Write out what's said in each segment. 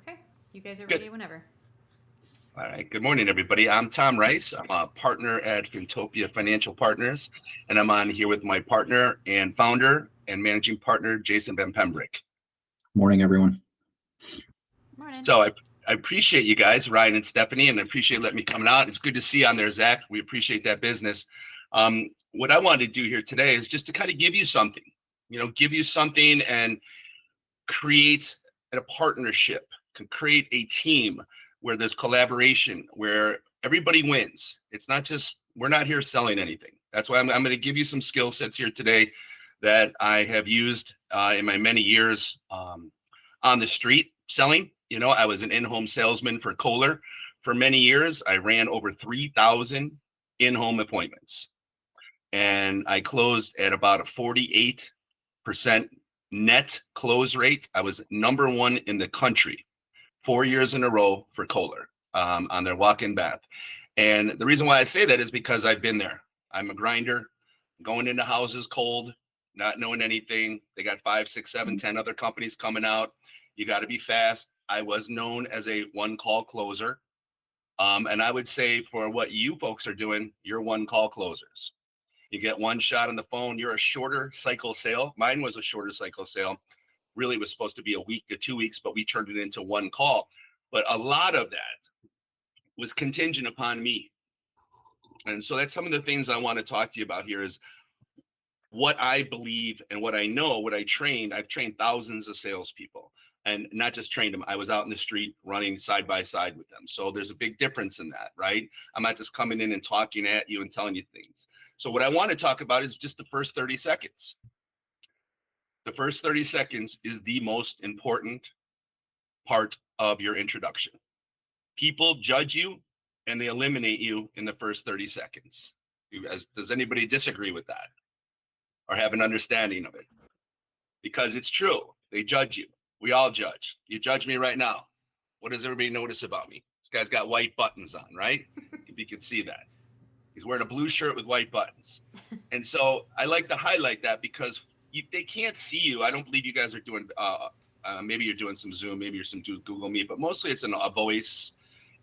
Okay, you guys are Good. ready whenever. All right. Good morning, everybody. I'm Tom Rice. I'm a partner at Fintopia Financial Partners, and I'm on here with my partner and founder and managing partner, Jason Van Pembroek. Morning, everyone. Morning. So I appreciate you guys, Ryan and Stephanie, and I appreciate letting me come out. It's good to see you on there, Zach. We appreciate that business. What I wanted to do here today is just to kind of give you something, give you something and create a partnership, can create a team where there's collaboration, where everybody wins. It's not just, we're not here selling anything. That's why I'm going to give you some skill sets here today that I have used in my many years on the street selling. I was an in-home salesman for Kohler for many years. I ran over 3,000 in-home appointments, and I closed at about a 48% net close rate. I was number one in the country 4 years in a row for Kohler on their walk-in bath. And the reason why I say that is because I've been there. I'm a grinder, going into houses cold, not knowing anything. They got 5, 6, 7, 10 other companies coming out. You got to be fast. I was known as a one-call closer. And I would say for what you folks are doing, you're one-call closers. You get one shot on the phone. You're a shorter cycle sale. Mine was a shorter cycle sale. Really was supposed to be a week to 2 weeks, but we turned it into one call. But a lot of that was contingent upon me. And so that's some of the things I want to talk to you about here is what I believe and what I know, what I trained. I've trained thousands of salespeople and not just trained them. I was out in the street running side by side with them. So there's a big difference in that, right? I'm not just coming in and talking at you and telling you things. So what I want to talk about is just the first 30 seconds. The first 30 seconds is the most important part of your introduction. People judge you and they eliminate you in the first 30 seconds. Does anybody disagree with that or have an understanding of it? Because it's true. They judge you. We all judge. You judge me right now. What does everybody notice about me? This guy's got white buttons on, right? If you can see that. He's wearing a blue shirt with white buttons. And so I like to highlight that because they can't see you. I don't believe you guys are doing, maybe you're doing some Zoom, maybe you're some Google Meet, but mostly it's a voice.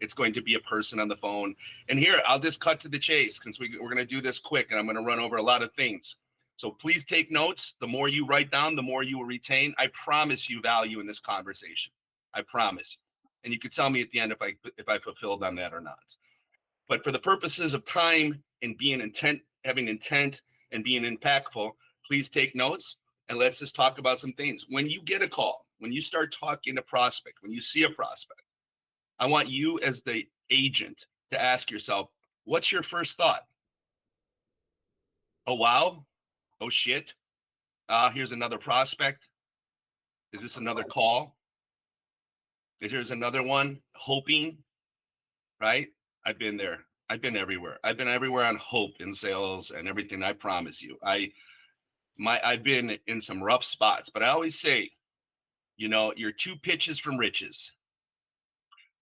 It's going to be a person on the phone. And here, I'll just cut to the chase since we're going to do this quick and I'm going to run over a lot of things. So please take notes. The more you write down, the more you will retain. I promise you value in this conversation. I promise. And you could tell me at the end if I fulfilled on that or not. But for the purposes of time and being intent, having intent and being impactful, please take notes and let's just talk about some things. When you get a call, when you start talking to prospect, when you see a prospect, I want you as the agent to ask yourself, what's your first thought? Oh, wow. Oh, shit. Here's another prospect. Is this another call? Here's another one. Hoping, right? I've been there. I've been everywhere. I've been everywhere on hope in sales and everything. I promise you. I've been in some rough spots, but I always say, you're 2 pitches from riches.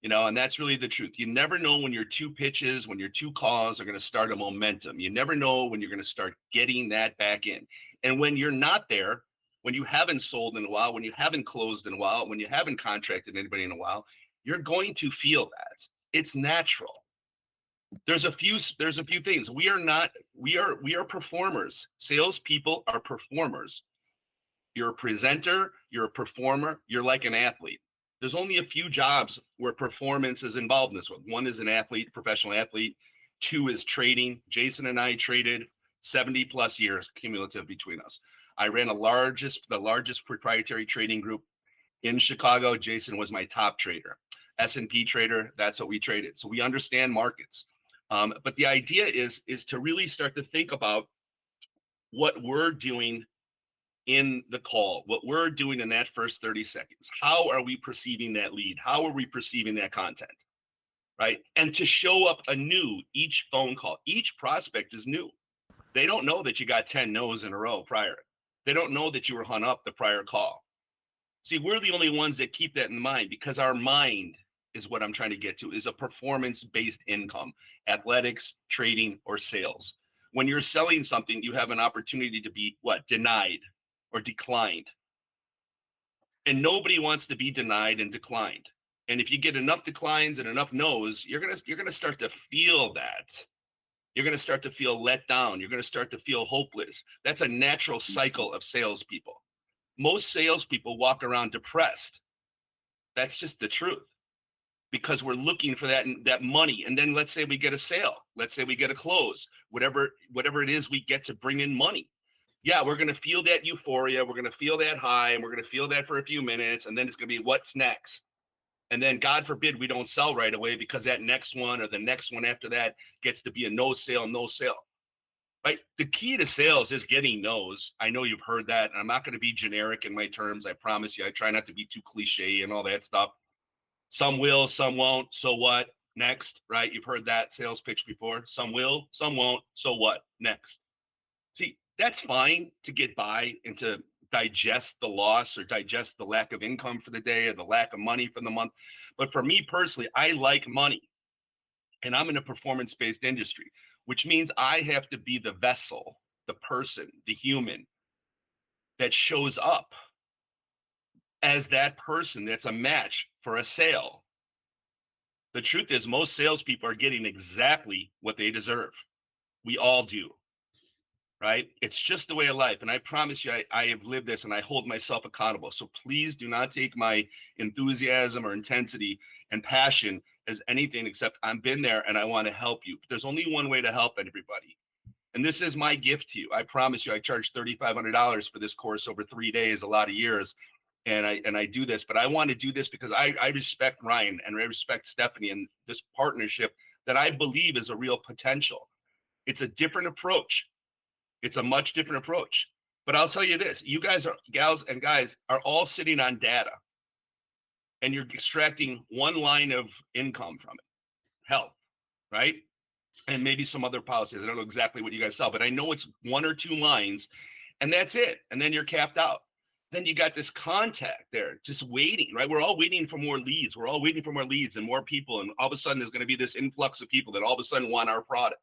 And that's really the truth. You never know when your 2 pitches, when your 2 calls are going to start a momentum. You never know when you're going to start getting that back in. And when you're not there, when you haven't sold in a while, when you haven't closed in a while, when you haven't contracted anybody in a while, you're going to feel that. It's natural. There's a few things. We are performers. Salespeople are performers. You're a presenter, you're a performer, you're like an athlete. There's only a few jobs where performance is involved in this one. One is an athlete, professional athlete. 2 is trading. Jason and I traded 70 plus years cumulative between us. I ran the largest proprietary trading group in Chicago. Jason was my top trader. S&P trader, that's what we traded. So we understand markets. But the idea is to really start to think about what we're doing in the call, what we're doing in that first 30 seconds. How are we perceiving that lead? How are we perceiving that content? Right? And to show up anew each phone call, each prospect is new. They don't know that you got 10 no's in a row prior. They don't know that you were hung up the prior call. See, we're the only ones that keep that in mind because our mind is what I'm trying to get to, is a performance-based income, athletics, trading, or sales. When you're selling something, you have an opportunity to be denied or declined. And nobody wants to be denied and declined. And if you get enough declines and enough no's, you're gonna start to feel that. You're gonna start to feel let down. You're gonna start to feel hopeless. That's a natural cycle of salespeople. Most salespeople walk around depressed. That's just the truth, because we're looking for that money. And then let's say we get a sale. Let's say we get a close. Whatever it is we get to bring in money. Yeah, we're gonna feel that euphoria. We're gonna feel that high, and we're gonna feel that for a few minutes, and then it's gonna be what's next. And then God forbid we don't sell right away, because that next one or the next one after that gets to be a no sale, no sale. Right? The key to sales is getting no's. I know you've heard that, and I'm not going to be generic in my terms. I promise you. I try not to be too cliche and all that stuff. Some will, some won't. So what? Next, right? You've heard that sales pitch before. Some will, some won't. So what? Next. See, that's fine to get by and to digest the loss or digest the lack of income for the day or the lack of money for the month. But for me personally, I like money, and I'm in a performance-based industry, which means I have to be the vessel, the person, the human that shows up as that person that's a match for a sale. The truth is, most salespeople are getting exactly what they deserve. We all do, right? It's just the way of life. And I promise you, I have lived this and I hold myself accountable. So please do not take my enthusiasm or intensity and passion as anything except I've been there and I want to help you. But there's only one way to help everybody. And this is my gift to you. I promise you, I charge $3,500 for this course over 3 days, a lot of years. And I do this, but I want to do this because I respect Ryan and I respect Stephanie and this partnership that I believe is a real potential. It's a different approach. It's a much different approach. But I'll tell you this, you guys are, gals and guys, are all sitting on data and you're extracting one line of income from it, health, right? And maybe some other policies. I don't know exactly what you guys sell, but I know it's one or two lines and that's it. And then you're capped out. Then you got this contact there just waiting, right? We're all waiting for more leads. We're all waiting for more leads and more people. And all of a sudden there's going to be this influx of people that all of a sudden want our product.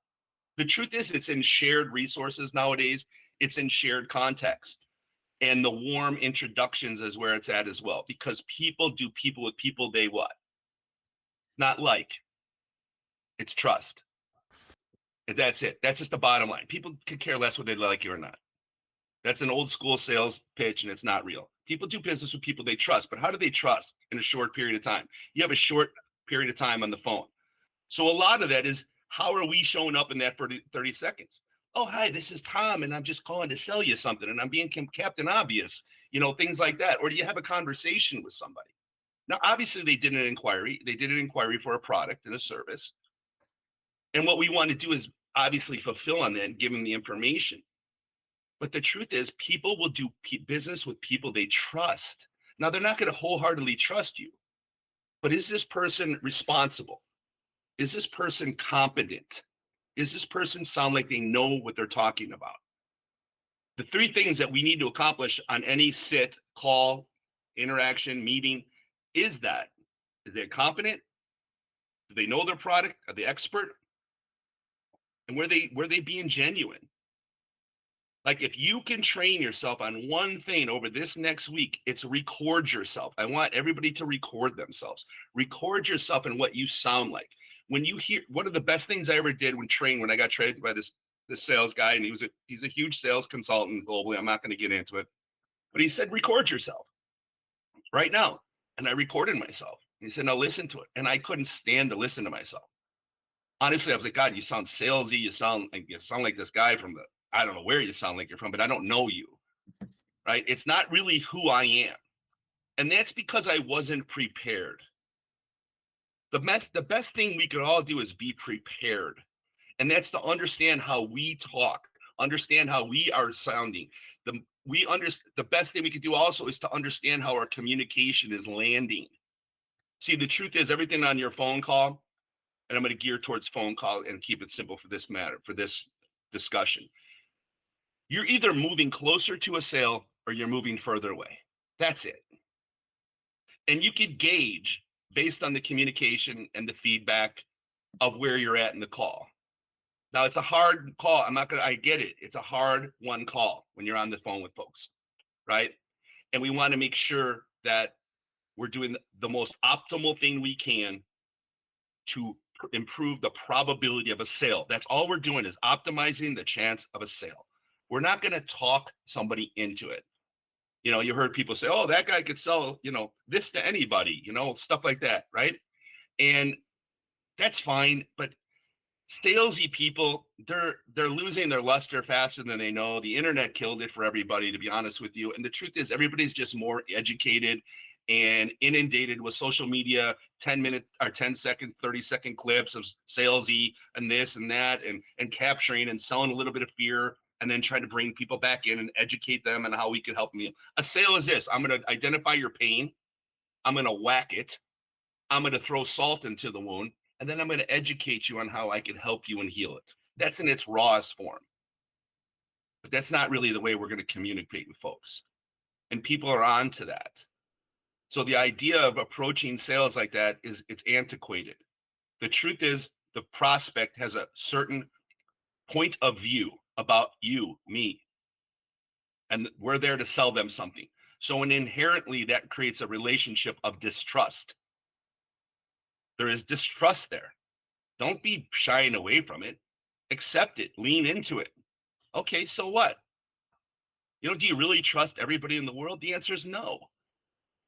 The truth is it's in shared resources nowadays. It's in shared context. And the warm introductions is where it's at as well, because people do people with people they what? Not like. It's trust. And that's it. That's just the bottom line. People could care less whether they like you or not. That's an old school sales pitch and it's not real. People do business with people they trust, but how do they trust in a short period of time? You have a short period of time on the phone. So a lot of that is, how are we showing up in that 30 seconds? Oh, hi, this is Tom, and I'm just calling to sell you something, and I'm being Captain Obvious, things like that. Or do you have a conversation with somebody? Now, obviously, they did an inquiry. They did an inquiry for a product and a service. And what we want to do is obviously fulfill on that and give them the information. But the truth is, people will do business with people they trust. Now, they're not going to wholeheartedly trust you. But is this person responsible? Is this person competent? Is this person sound like they know what they're talking about? The three things that we need to accomplish on any sit, call, interaction, meeting is they competent? Do they know their product? Are they expert? And were they being genuine? Like, if you can train yourself on one thing over this next week, it's record yourself. I want everybody to record themselves. Record yourself in what you sound like. When you hear, one of the best things I ever did when I got trained by this sales guy, and he's a huge sales consultant globally. I'm not going to get into it, but he said, record yourself right now. And I recorded myself. He said, now listen to it. And I couldn't stand to listen to myself. Honestly, I was like, God, you sound salesy. You sound like this guy from I don't know where you sound like you're from, but I don't know you, right? It's not really who I am. And that's because I wasn't prepared. The best thing we could all do is be prepared. And that's to understand how we talk, understand how we are sounding. The best thing we could do also is to understand how our communication is landing. See, the truth is, everything on your phone call, and I'm going to gear towards phone call and keep it simple for this matter, for this discussion. You're either moving closer to a sale or you're moving further away. That's it. And you could gauge based on the communication and the feedback of where you're at in the call. Now, it's a hard call. I get it. It's a hard one call when you're on the phone with folks, right? And we want to make sure that we're doing the most optimal thing we can to improve the probability of a sale. That's all we're doing, is optimizing the chance of a sale. We're not going to talk somebody into it. You heard people say, oh, that guy could sell, this to anybody, stuff like that, right? And that's fine, but salesy people, they're losing their luster faster than they know. The internet killed it for everybody, to be honest with you. And the truth is, everybody's just more educated and inundated with social media, 10-minute or 10-second, 30-second clips of salesy and this and that, and capturing and selling a little bit of fear, and then trying to bring people back in and educate them on how we can help them. A sale is this: I'm going to identify your pain, I'm going to whack it, I'm going to throw salt into the wound, and then I'm going to educate you on how I can help you and heal it. That's in its rawest form. But that's not really the way we're going to communicate with folks. And people are on to that. So the idea of approaching sales like that it's antiquated. The truth is, the prospect has a certain point of view about you, me, and we're there to sell them something. So inherently, that creates a relationship of distrust. There is distrust there. Don't be shying away from it. Accept it. Lean into it. Okay, so what? Do you really trust everybody in the world? The answer is no.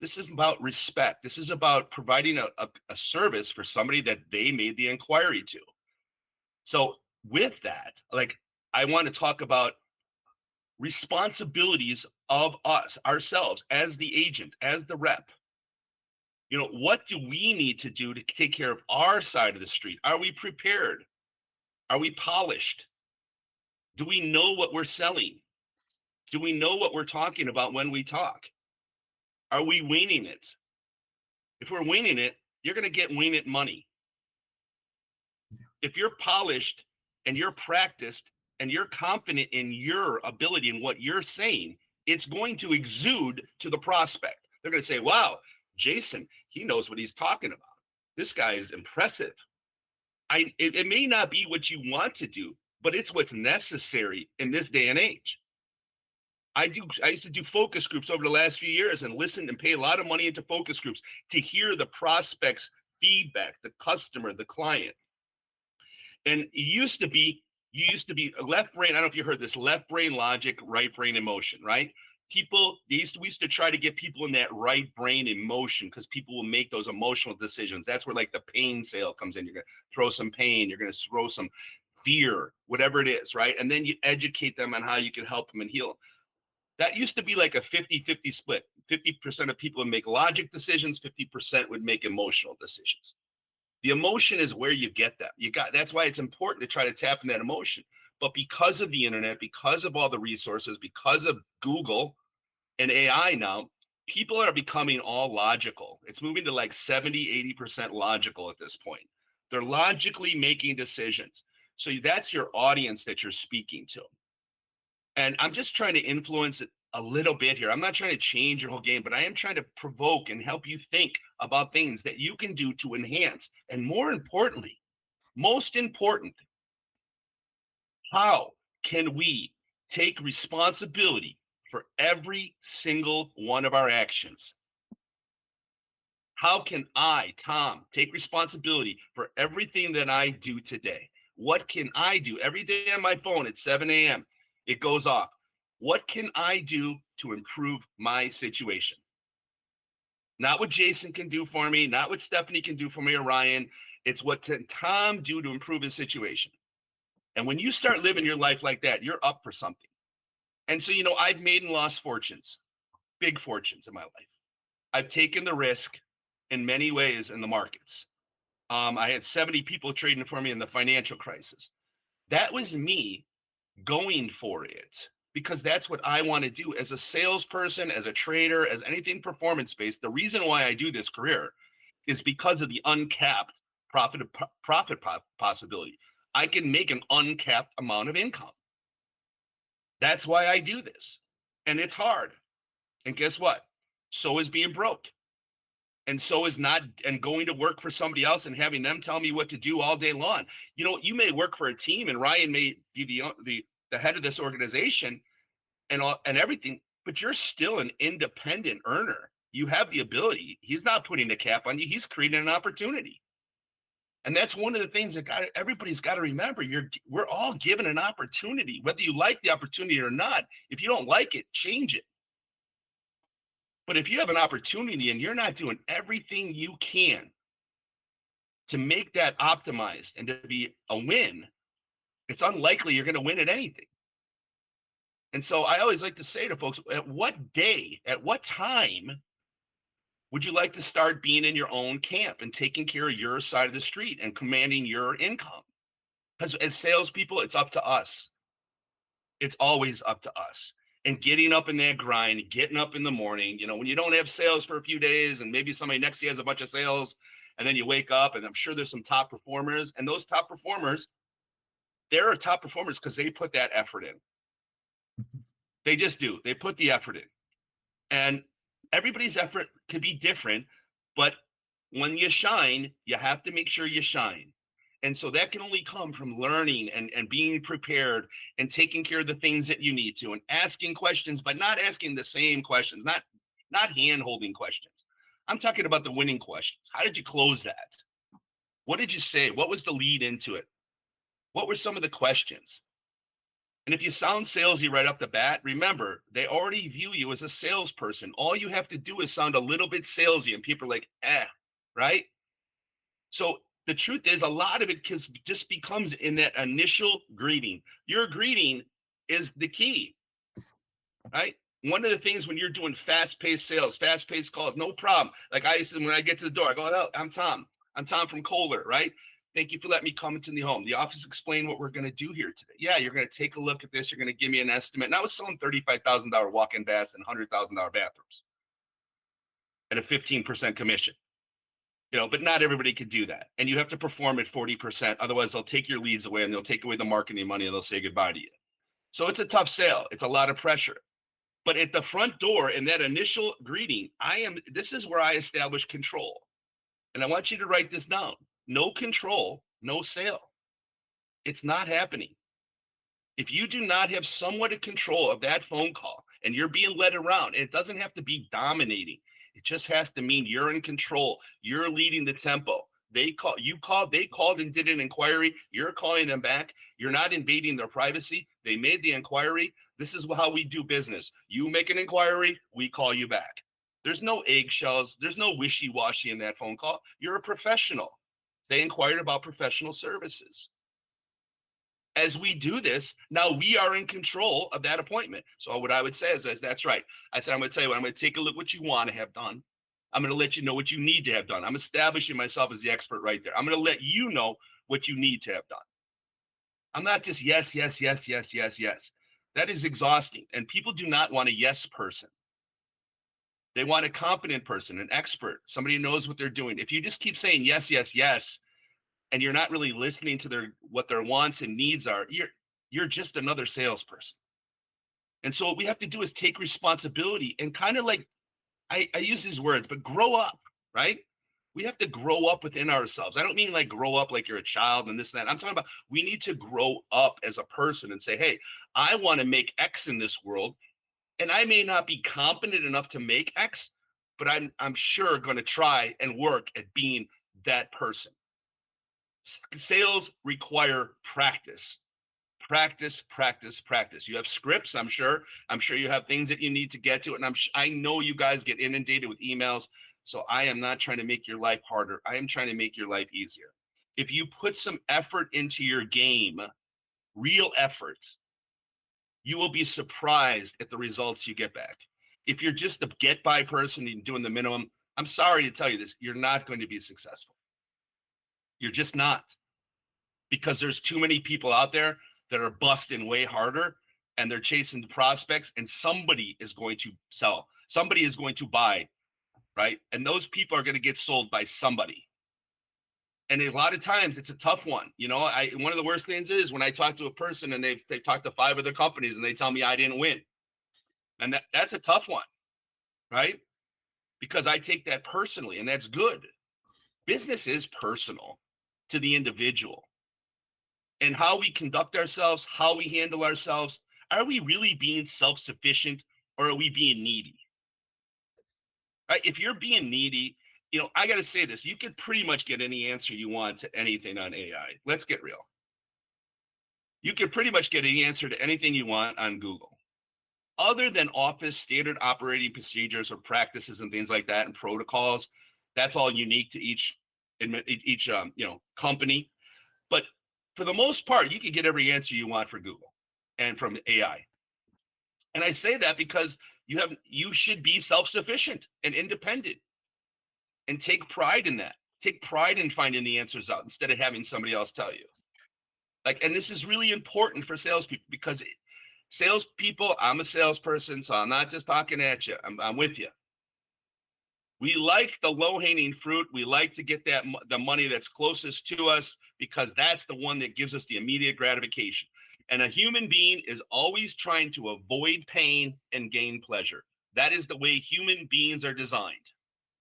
This is about respect. This is about providing a service for somebody that they made the inquiry to. So with that, I want to talk about responsibilities of us, ourselves, as the agent, as the rep. What do we need to do to take care of our side of the street? Are we prepared? Are we polished? Do we know what we're selling? Do we know what we're talking about when we talk? Are we winging it? If we're winging it, you're going to get wing it money. If you're polished and you're practiced and you're confident in your ability and what you're saying, it's going to exude to the prospect. They're going to say, wow, Jason, he knows what he's talking about. This guy is impressive. It may not be what you want to do, but it's what's necessary in this day and age. I used to do focus groups over the last few years and listen and pay a lot of money into focus groups to hear the prospect's feedback, the customer, the client. And you used to be left brain. I don't know if you heard this: left brain logic, right brain emotion, right? We used to try to get people in that right brain emotion, because people will make those emotional decisions. That's where the pain sale comes in. You're going to throw some pain, you're going to throw some fear, whatever it is, right? And then you educate them on how you can help them and heal. That used to be like a 50-50 split. 50% of people would make logic decisions, 50% would make emotional decisions. The emotion is where you get that. That's why it's important to try to tap in that emotion. But because of the internet, because of all the resources, because of Google and AI now, people are becoming all logical. It's moving to 70-80% logical at this point. They're logically making decisions. So that's your audience that you're speaking to. And I'm just trying to influence it a little bit here. I'm not trying to change your whole game, but I am trying to provoke and help you think about things that you can do to enhance. And most important, how can we take responsibility for every single one of our actions? How can I, Tom, take responsibility for everything that I do today? What can I do every day on my phone at 7 a.m.? It goes off. What can I do to improve my situation? Not what Jason can do for me, not what Stephanie can do for me or Ryan. It's what can Tom do to improve his situation. And when you start living your life like that, you're up for something. And so, I've made and lost fortunes, big fortunes in my life. I've taken the risk in many ways in the markets. I had 70 people trading for me in the financial crisis. That was me going for it, because that's what I want to do as a salesperson, as a trader, as anything performance-based. The reason why I do this career is because of the uncapped profit possibility. I can make an uncapped amount of income. That's why I do this. And it's hard. And guess what? So is being broke. And so is going to work for somebody else and having them tell me what to do all day long. You may work for a team, and Ryan may be the head of this organization and everything, but you're still an independent earner. you have the ability. He's not putting a cap on you. He's creating an opportunity. And that's one of the things that everybody's got to remember. We're all given an opportunity, whether you like the opportunity or not. If you don't like it, change it. But if you have an opportunity and you're not doing everything you can to make that optimized and to be a win, it's unlikely you're going to win at anything. And so I always like to say to folks, at what day, at what time would you like to start being in your own camp and taking care of your side of the street and commanding your income? Because as salespeople, it's up to us. It's always up to us. And getting up in that grind, getting up in the morning, when you don't have sales for a few days and maybe somebody next to you has a bunch of sales, and then you wake up, and I'm sure there's some top performers, and those top performers, they're top performers because they put that effort in. They just do. They put the effort in. And everybody's effort can be different, but when you shine, you have to make sure you shine. And so that can only come from learning and being prepared and taking care of the things that you need to and asking questions, but not asking the same questions, not hand-holding questions. I'm talking about the winning questions. How did you close that? What did you say? What was the lead into it? What were some of the questions? And if you sound salesy right off the bat, remember, they already view you as a salesperson. All you have to do is sound a little bit salesy, and people are like, right? So the truth is, a lot of it just becomes in that initial greeting. Your greeting is the key, right? One of the things when you're doing fast-paced sales, fast-paced calls, no problem. Like I said, when I get to the door, I go, oh, I'm Tom. I'm Tom from Kohler, right? Thank you for letting me come into the home. The office explained what we're going to do here today. Yeah, you're going to take a look at this. You're going to give me an estimate. And I was selling $35,000 walk-in baths and $100,000 bathrooms at a 15% commission. But not everybody could do that. And you have to perform at 40%. Otherwise, they'll take your leads away and they'll take away the marketing money and they'll say goodbye to you. So it's a tough sale. It's a lot of pressure. But at the front door in that initial greeting, this is where I establish control. And I want you to write this down. No control, no sale. It's not happening. If you do not have somewhat of control of that phone call and you're being led around, and it doesn't have to be dominating. It just has to mean you're in control. You're leading the tempo. They called and did an inquiry. You're calling them back. You're not invading their privacy. They made the inquiry. This is how we do business. You make an inquiry, we call you back. There's no eggshells. There's no wishy-washy in that phone call. You're a professional. They inquired about professional services. As we do this, now we are in control of that appointment. So what I would say is that's right. I said, I'm going to tell you what, I'm going to take a look what you want to have done. I'm going to let you know what you need to have done. I'm establishing myself as the expert right there. I'm going to let you know what you need to have done. I'm not just yes, yes, yes, yes, yes, yes. That is exhausting. And people do not want a yes person. They want a competent person, an expert, somebody who knows what they're doing. If you just keep saying yes, yes, yes, and you're not really listening to what their wants and needs are, you're just another salesperson. And so what we have to do is take responsibility and kind of like, I use these words, but grow up, right? We have to grow up within ourselves. I don't mean like grow up like you're a child and this and that. I'm talking about we need to grow up as a person and say, hey, I want to make X in this world. And I may not be competent enough to make X, but I'm sure going to try and work at being that person. Sales require practice. Practice, practice, practice. You have scripts, I'm sure. I'm sure you have things that you need to get to. And I know you guys get inundated with emails. So I am not trying to make your life harder. I am trying to make your life easier. If you put some effort into your game, real effort, you will be surprised at the results you get back. If you're just a get-by person and doing the minimum, I'm sorry to tell you this, you're not going to be successful. You're just not. Because there's too many people out there that are busting way harder and they're chasing the prospects, and somebody is going to sell. Somebody is going to buy, right? And those people are going to get sold by somebody. And a lot of times it's a tough one. One of the worst things is when I talk to a person and they talk to 5 other companies and they tell me I didn't win. And that's a tough one, right? Because I take that personally, and that's good. Business is personal to the individual. And how we conduct ourselves, how we handle ourselves, are we really being self-sufficient or are we being needy? right? If you're being needy, I got to say this, you could pretty much get any answer you want to anything on AI. Let's get real. You could pretty much get any answer to anything you want on Google. Other than office standard operating procedures or practices and things like that and protocols, that's all unique to each company. But for the most part, you can get every answer you want for Google and from AI. And I say that because you should be self-sufficient and independent and take pride in that. Take pride in finding the answers out instead of having somebody else tell you. And this is really important for salespeople because salespeople, I'm a salesperson, so I'm not just talking at you. I'm with you. We like the low-hanging fruit. We like to get the money that's closest to us because that's the one that gives us the immediate gratification. And a human being is always trying to avoid pain and gain pleasure. That is the way human beings are designed.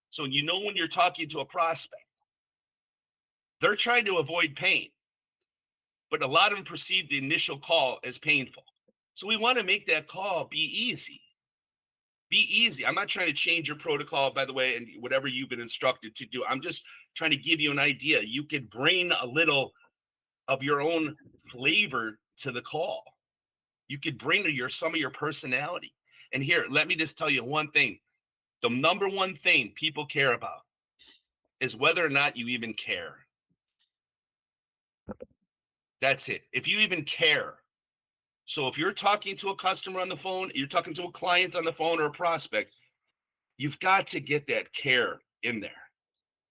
So when you're talking to a prospect, they're trying to avoid pain, but a lot of them perceive the initial call as painful. So we want to make that call be easy. Be easy. I'm not trying to change your protocol, by the way, and whatever you've been instructed to do. I'm just trying to give you an idea. You could bring a little of your own flavor to the call. You could bring some of your personality. And here, let me just tell you one thing. The number one thing people care about is whether or not you even care. That's it. If you even care. So if you're talking to a customer on the phone, you're talking to a client on the phone or a prospect, you've got to get that care in there.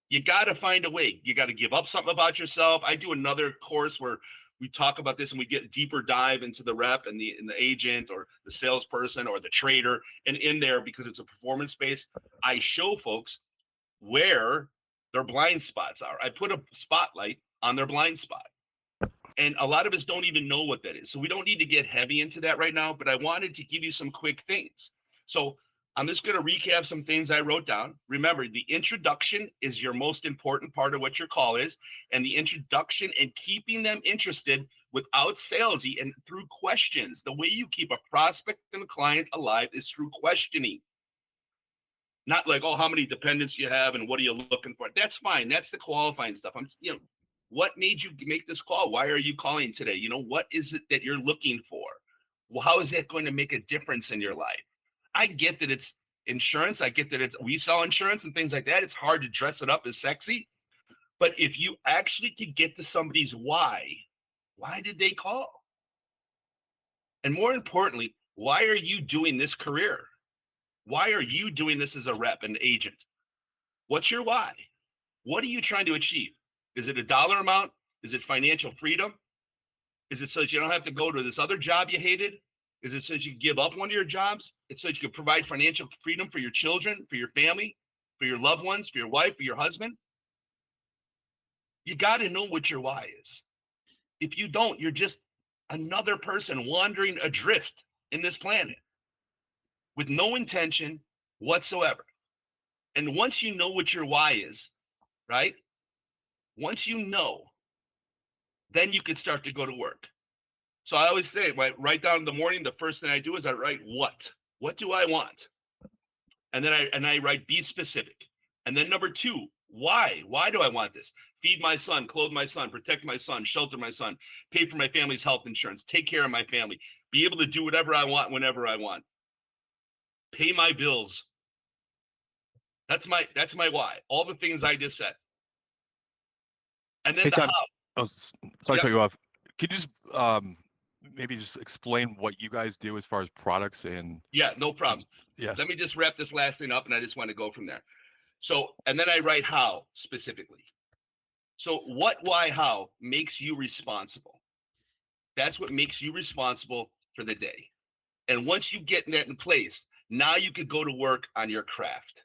You got to find a way. You got to give up something about yourself. I do another course where we talk about this and we get a deeper dive into the rep and the agent or the salesperson or the trader. And in there, because it's a performance space, I show folks where their blind spots are. I put a spotlight on their blind spot. And a lot of us don't even know what that is. So we don't need to get heavy into that right now, but I wanted to give you some quick things. So I'm just going to recap some things I wrote down. Remember, the introduction is your most important part of what your call is. And the introduction and keeping them interested without salesy and through questions. The way you keep a prospect and a client alive is through questioning. Not like, oh, how many dependents you have and what are you looking for? That's fine. That's the qualifying stuff. What made you make this call? Why are you calling today? What is it that you're looking for? Well, how is that going to make a difference in your life? I get that it's insurance. I get that we sell insurance and things like that. It's hard to dress it up as sexy. But if you actually could get to somebody's why did they call? And more importantly, why are you doing this career? Why are you doing this as a rep and agent? What's your why? What are you trying to achieve? Is it a dollar amount? Is it financial freedom? Is it so that you don't have to go to this other job you hated? Is it so that you can give up one of your jobs? It's so that you can provide financial freedom for your children, for your family, for your loved ones, for your wife, for your husband? You got to know what your why is. If you don't, you're just another person wandering adrift in this planet with no intention whatsoever. And once you know what your why is, right? Once you know, then you can start to go to work. So I always say, right down in the morning, the first thing I do is I write what? What do I want? And then I write be specific. And then number 2, why? Why do I want this? Feed my son, clothe my son, protect my son, shelter my son, pay for my family's health insurance, take care of my family, be able to do whatever I want whenever I want, pay my bills. That's my why. All the things I just said. And then Hey, the Tom, how. sorry to cut you off. Can you just maybe just explain what you guys do as far as products and? Yeah, no problem. Yeah. Let me just wrap this last thing up, and I just want to go from there. So, and then I write how specifically. So what, why, how makes you responsible. That's what makes you responsible for the day. And once you get that in place, now you could go to work on your craft.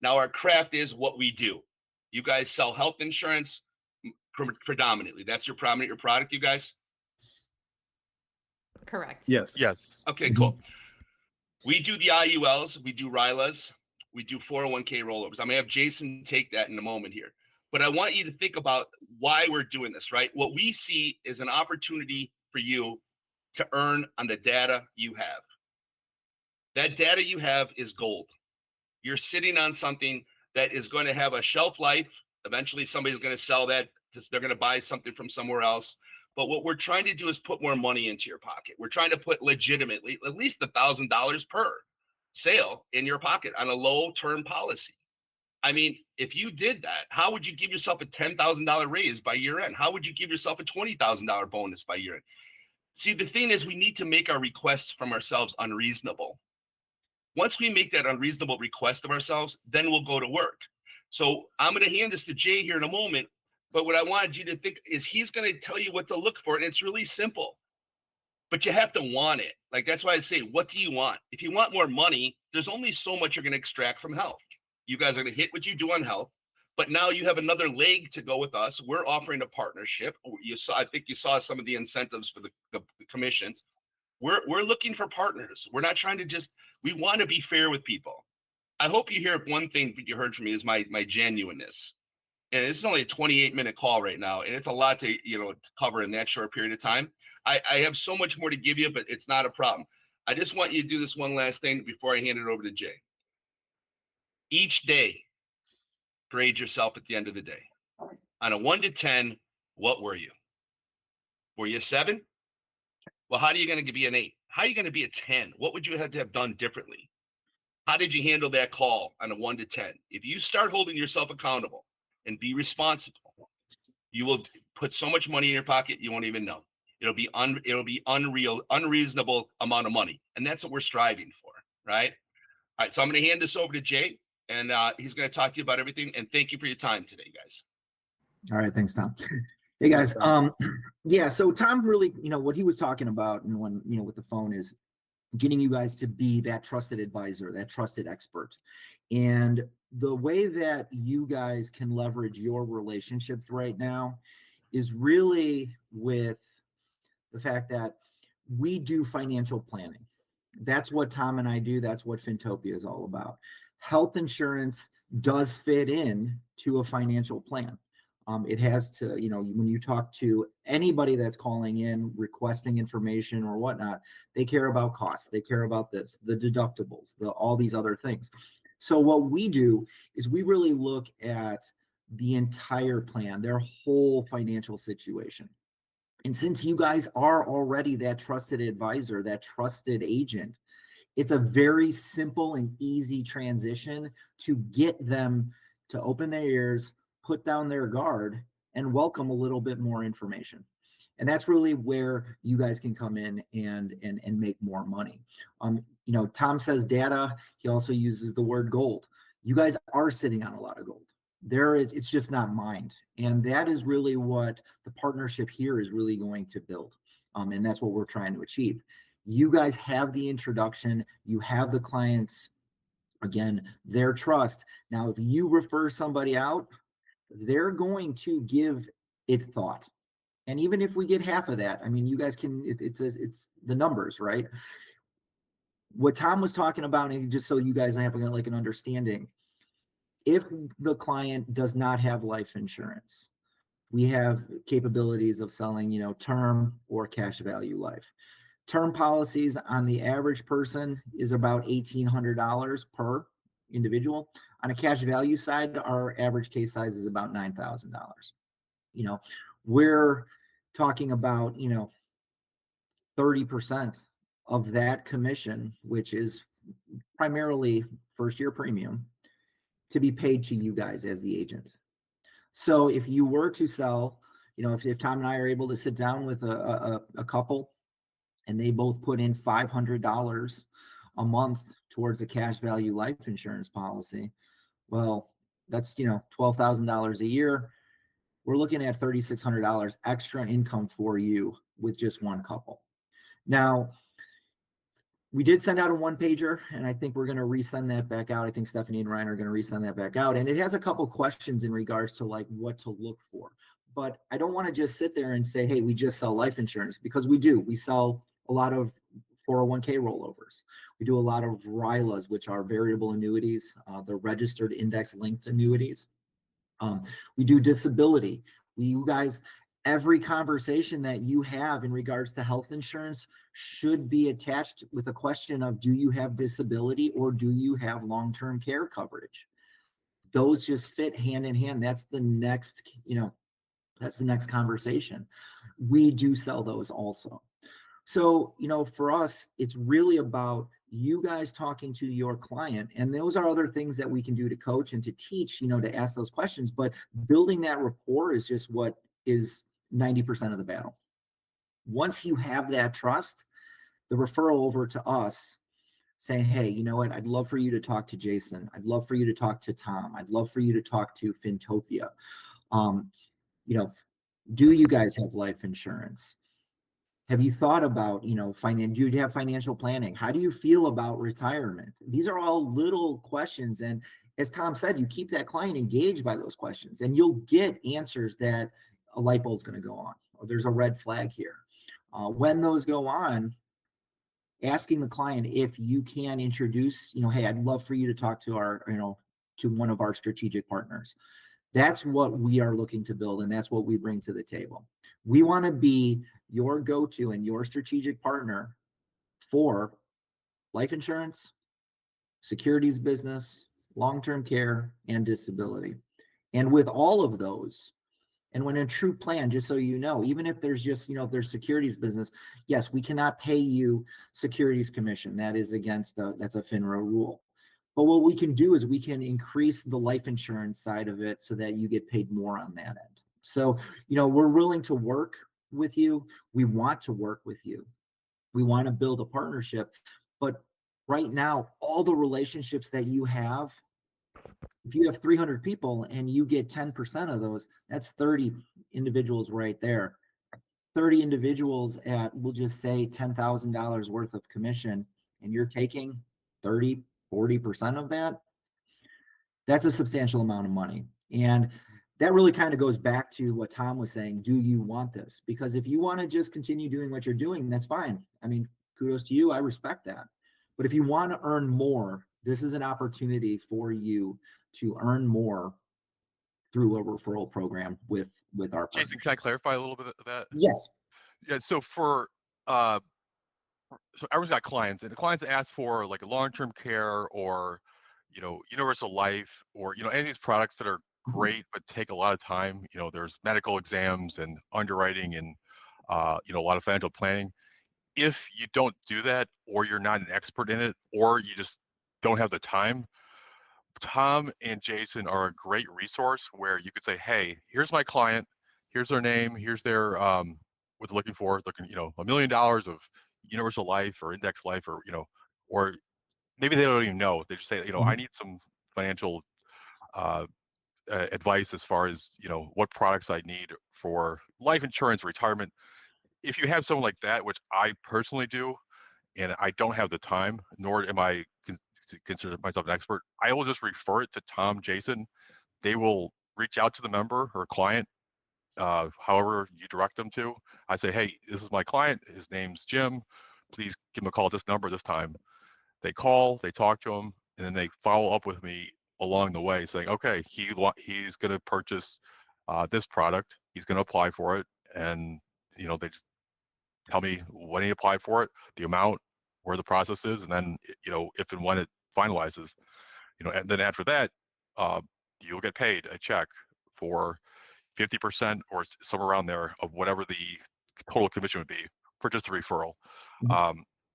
Now our craft is what we do. You guys sell health insurance predominantly. That's your product, you guys? Correct. Yes. Okay, cool. We do the IULs, we do RILAs, we do 401k rollovers. I'm gonna have Jason take that in a moment here. But I want you to think about why we're doing this, right? What we see is an opportunity for you to earn on the data you have. That data you have is gold. you're sitting on something that is going to have a shelf life. Eventually somebody's going to sell that. They're going to buy something from somewhere else. But what we're trying to do is put more money into your pocket. We're trying to put legitimately at least $1,000 per sale in your pocket on a low term policy. I mean, if you did that, how would you give yourself a $10,000 raise by year end? How would you give yourself a $20,000 bonus by year end? See, the thing is, we need to make our requests from ourselves unreasonable. Once we make that unreasonable request of ourselves, then we'll go to work. So I'm going to hand this to Jay here in a moment. But what I wanted you to think is he's going to tell you what to look for. And it's really simple, but you have to want it. Like, that's why I say, what do you want? If you want more money, there's only so much you're going to extract from health. You guys are going to hit what you do on health, but now you have another leg to go with us. We're offering a partnership. I think you saw some of the incentives for the commissions. We're looking for partners. We're not trying to we want to be fair with people. I hope you hear one thing that you heard from me is my genuineness. And this is only a 28-minute call right now, and it's a lot to cover in that short period of time. I have so much more to give you, but it's not a problem. I just want you to do this one last thing before I hand it over to Jay. Each day, grade yourself at the end of the day. On a 1 to 10, what were you? Were you a 7? Well, how are you going to be an 8? How are you going to be a 10? What would you have to have done differently? How did you handle that call on a 1 to 10? If you start holding yourself accountable and be responsible, you will put so much money in your pocket you won't even know. It'll be unreasonable amount of money, and that's what we're striving for, right? All right, so I'm going to hand this over to Jay, and he's going to talk to you about everything. And thank you for your time today, guys. All right, thanks, Tom. Hey guys, yeah. So Tom really, what he was talking about, and when with the phone is getting you guys to be that trusted advisor, that trusted expert. And the way that you guys can leverage your relationships right now is really with the fact that we do financial planning. That's what Tom and I do. That's what Fintopia is all about. Health insurance does fit in to a financial plan. It has to, when you talk to anybody that's calling in, requesting information or whatnot, they care about costs. They care about this, the deductibles, all these other things. So what we do is we really look at the entire plan, their whole financial situation. And since you guys are already that trusted advisor, that trusted agent, it's a very simple and easy transition to get them to open their ears, put down their guard, and welcome a little bit more information. And that's really where you guys can come in and make more money. Tom says data. He also uses the word gold. You guys are sitting on a lot of gold. It's just not mined. And that is really what the partnership here is really going to build. And that's what we're trying to achieve. You guys have the introduction. You have the clients, again, their trust. Now, if you refer somebody out, they're going to give it thought. And even if we get half of that, I mean, you guys can, it's the numbers, right? What Tom was talking about, and just so you guys have like an understanding, if the client does not have life insurance, we have capabilities of selling, term or cash value life. Term policies on the average person is about $1,800 per individual. On a cash value side, our average case size is about $9,000. We're talking about 30% of that commission, which is primarily first year premium, to be paid to you guys as the agent. So if you were to sell, if Tom and I are able to sit down with a couple and they both put in $500 a month towards a cash value life insurance policy, well, that's $12,000 a year. We're looking at $3,600 extra income for you with just one couple. Now, we did send out a one-pager, and I think we're going to resend that back out. I think Stephanie and Ryan are going to resend that back out. And it has a couple questions in regards to like what to look for. But I don't want to just sit there and say, hey, we just sell life insurance, because we do. We sell a lot of 401k rollovers. We do a lot of RILAs, which are variable annuities, the registered index-linked annuities. We do disability. You guys, every conversation that you have in regards to health insurance should be attached with a question of, do you have disability or do you have long-term care coverage? Those just fit hand in hand. That's the next, that's the next conversation. We do sell those also. So, for us, it's really about you guys talking to your client. And those are other things that we can do to coach and to teach, to ask those questions. But building that rapport is just what is 90% of the battle. Once you have that trust, the referral over to us saying, hey, you know what? I'd love for you to talk to Jason. I'd love for you to talk to Tom. I'd love for you to talk to Fintopia. Do you guys have life insurance? Have you thought about, do you have financial planning? How do you feel about retirement? These are all little questions. And as Tom said, you keep that client engaged by those questions and you'll get answers that a light bulb's going to go on, or there's a red flag here. When those go on, asking the client if you can introduce, hey, I'd love for you to talk to to one of our strategic partners. That's what we are looking to build, and that's what we bring to the table. We want to be your go-to and your strategic partner for life insurance, securities business, long-term care, and disability. And with all of those, and when a true plan, just so you know, even if there's just, if there's securities business, yes, we cannot pay you securities commission. That is that's a FINRA rule. But what we can do is we can increase the life insurance side of it so that you get paid more on that end. So, we're willing to work with you. We want to work with you. We want to build a partnership. But right now, all the relationships that you have, if you have 300 people and you get 10% of those, that's 30 individuals right there. 30 individuals at, we'll just say $10,000 worth of commission, and you're taking 30, 40% of that. That's a substantial amount of money. And that really kind of goes back to what Tom was saying. Do you want this? Because if you want to just continue doing what you're doing, that's fine. I mean, kudos to you. I respect that. But if you want to earn more, this is an opportunity for you to earn more through a referral program with our partners. Jason, can I clarify a little bit of that? Yes. Yeah. So so everyone's got clients, and the clients ask for like a long-term care or, universal life or, any of these products that are great but take a lot of time. There's medical exams and underwriting and, a lot of financial planning. If you don't do that, or you're not an expert in it, or you just don't have the time, Tom and Jason are a great resource where you could say, hey, here's my client, here's their name, here's their what they're looking for, $1 million of universal life or index life, or or maybe they don't even know. They just say, I need some financial advice as far as what products I need for life insurance, retirement. If you have someone like that, which I personally do, and I don't have the time, nor am I consider myself an expert, I will just refer it to Tom, Jason. They will reach out to the member or client, however you direct them to. I say, hey, this is my client. His name's Jim. Please give him a call at this number this time. They call, they talk to him, and then they follow up with me along the way saying, okay, he's going to purchase this product. He's going to apply for it. And, they just tell me when he applied for it, the amount, where the process is, and then, if and when it finalizes, and then after that, you'll get paid a check for 50% or somewhere around there of whatever the total commission would be for just a referral.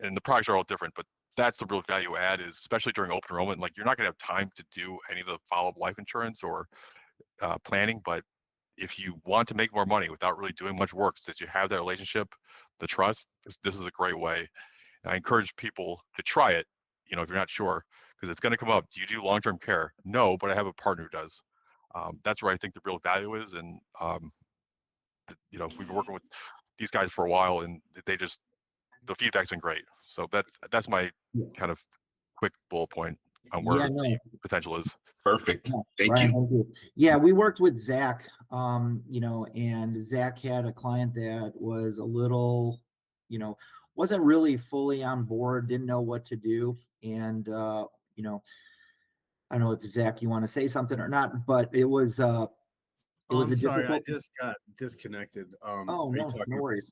And the products are all different, but that's the real value add, is especially during open enrollment. Like, you're not going to have time to do any of the follow-up life insurance or planning, but if you want to make more money without really doing much work, since you have that relationship, the trust, this is a great way. And I encourage people to try it, if you're not sure, because it's going to come up. Do you do long-term care? No, but I have a partner who does. That's where I think the real value is. And, we've been working with these guys for a while, and the feedback's been great. So that's my kind of quick bullet point on where potential is. Perfect. Thank Brian, you. thank you. Yeah, we worked with Zach, and Zach had a client that was a little, wasn't really fully on board, didn't know what to do. And, I don't know if Zach, you want to say something or not, but it was, It was I'm a sorry, I difficult. just got disconnected. Oh, Are you no, talking? no worries.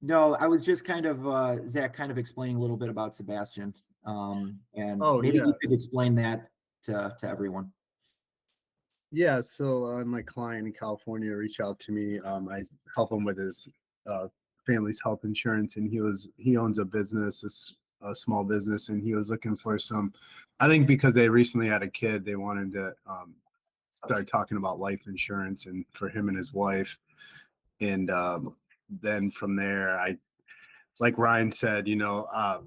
No, I was just kind of, Zach, kind of explaining a little bit about Sebastian. And Oh maybe yeah, you could explain that to everyone. yeah. So my client in California reached out to me. I help him with his uh, family's health insurance, and he owns a business, a small business, and he was looking for some. I think because they recently had a kid, they wanted to start talking about life insurance, and for him and his wife. And then from there, like Ryan said,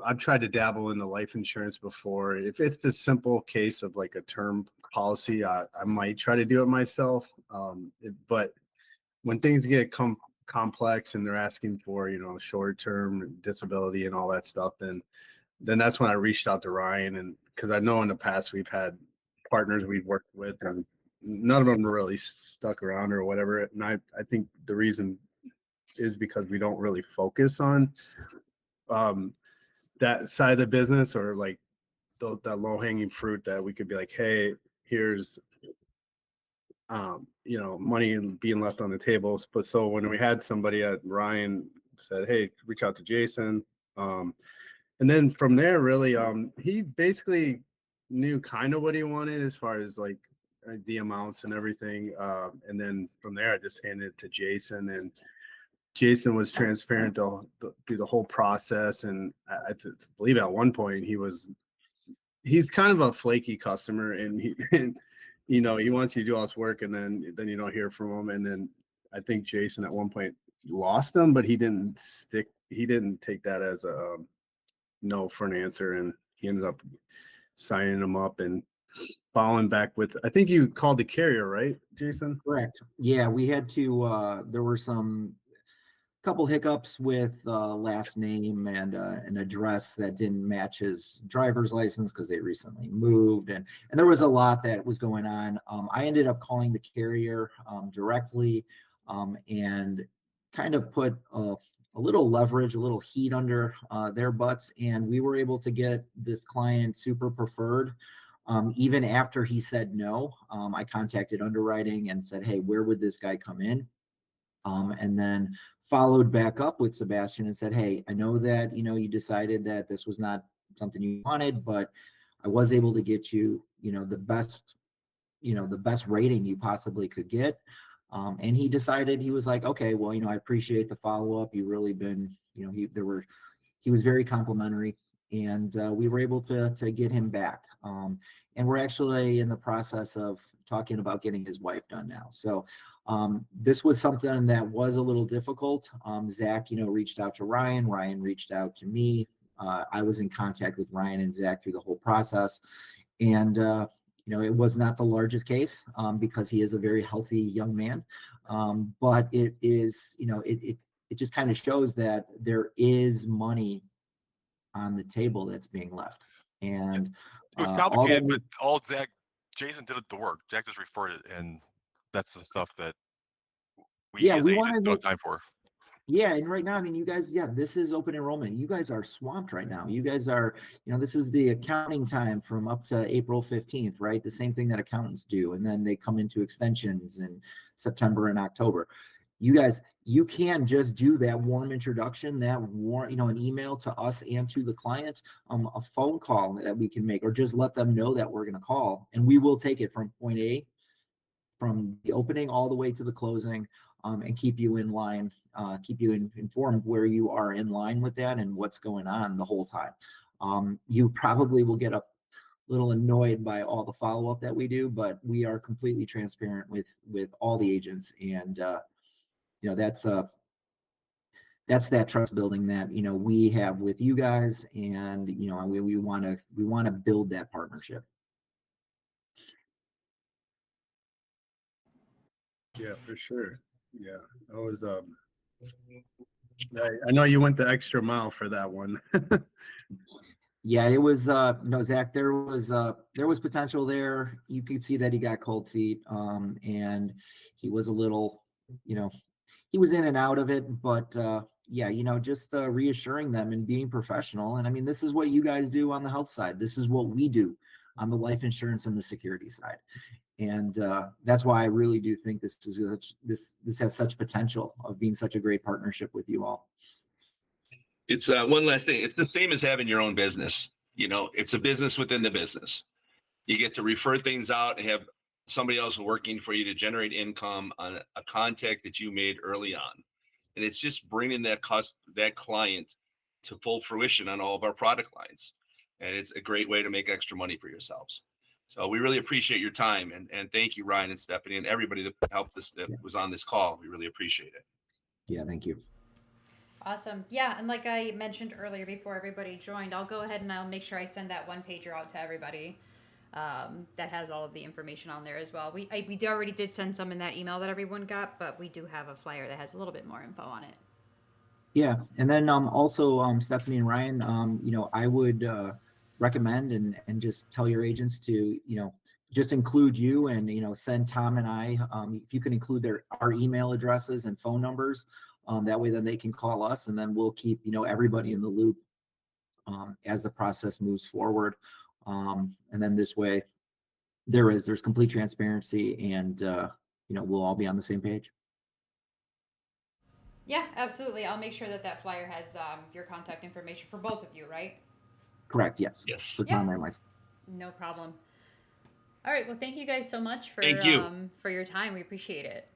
I've tried to dabble in the life insurance before. If it's a simple case of like a term policy, I might try to do it myself. But when things get complex and they're asking for, short term disability and all that stuff, then that's when I reached out to Ryan. And because I know in the past we've had partners we've worked with and none of them really stuck around or whatever. And I think the reason is because we don't really focus on um, that side of the business, or like that low hanging fruit that we could be like, hey, here's money being left on the tables. But so when we had somebody at Ryan said, hey, reach out to Jason. And then from there, really, he basically knew kind of what he wanted as far as like the amounts and everything. And then from there, I just handed it to Jason, and Jason was transparent through the whole process. And I believe at one point he's kind of a flaky customer, and he wants you to do all this work, and then you don't hear from him. And then I think Jason at one point lost him, but he didn't take that as a no for an answer, and he ended up signing him up and following back with, I think you called the carrier, right, Jason? Correct. Yeah, we had to, there were some couple hiccups with last name and an address that didn't match his driver's license because they recently moved, and there was a lot that was going on. I ended up calling the carrier directly and kind of put a little leverage, a little heat under their butts, and we were able to get this client super preferred. Even after he said no, I contacted underwriting and said, hey, where would this guy come in? And then followed back up with Sebastian and said, hey, I know that, you decided that this was not something you wanted, but I was able to get you, the best rating you possibly could get. And he decided, he was like, okay, well, I appreciate the follow-up. You really been, he was very complimentary, and we were able to get him back. And we're actually in the process of talking about getting his wife done now. So this was something that was a little difficult. Zach, reached out to Ryan. Ryan reached out to me. I was in contact with Ryan and Zach through the whole process. And, it was not the largest case because he is a very healthy young man. But it is, it just kind of shows that there is money on the table that's being left. And It was all that complicated, but Jason did the work. Jack just referred it, and that's the stuff that we yeah, as we agents wanted don't to, have time for. yeah, and right now, I mean, you guys, yeah, this is open enrollment. You guys are swamped right now. You guys are, this is the accounting time from up to April 15th, right? The same thing that accountants do. And then they come into extensions in September and October. You guys, you can just do that warm introduction, that warm, an email to us and to the client, a phone call that we can make, or just let them know that we're going to call, and we will take it from point A, from the opening all the way to the closing, and keep you in line, keep you informed where you are in line with that and what's going on the whole time. You probably will get a little annoyed by all the follow-up that we do, but we are completely transparent with all the agents, and that's that trust building that we have with you guys, and we want to build that partnership. Yeah, for sure. Yeah, I was. I know you went the extra mile for that one. Yeah, it was Zach, there was potential there. You could see that he got cold feet, and he was a little, he was in and out of it, but yeah, just reassuring them and being professional. And I mean, this is what you guys do on the health side. This is what we do. on the life insurance and the security side. And that's why I really do think this has such potential of being such a great partnership with you all. It's one last thing. It's the same as having your own business. You know, it's a business within the business. You get to refer things out and have somebody else working for you to generate income on a contact that you made early on. And it's just bringing that client to full fruition on all of our product lines. And it's a great way to make extra money for yourselves. So we really appreciate your time, and thank you, Ryan and Stephanie, and everybody that helped us, that was on this call. We really appreciate it. Yeah, thank you. Awesome. Yeah, and like I mentioned earlier before everybody joined, I'll go ahead and I'll make sure I send that one pager out to everybody. That has all of the information on there as well. We already did send some in that email that everyone got, but we do have a flyer that has a little bit more info on it. Yeah, and then also Stephanie and Ryan, I would recommend and just tell your agents to just include you and send Tom and I, if you can include our email addresses and phone numbers, that way then they can call us, and then we'll keep everybody in the loop as the process moves forward, and then this way there's complete transparency, and we'll all be on the same page. Yeah, absolutely. I'll make sure that flyer has your contact information for both of you, right? Correct. Yes. Yes. For Tom and myself. No problem. All right. Well, thank you guys so much for Thank you. For your time. We appreciate it.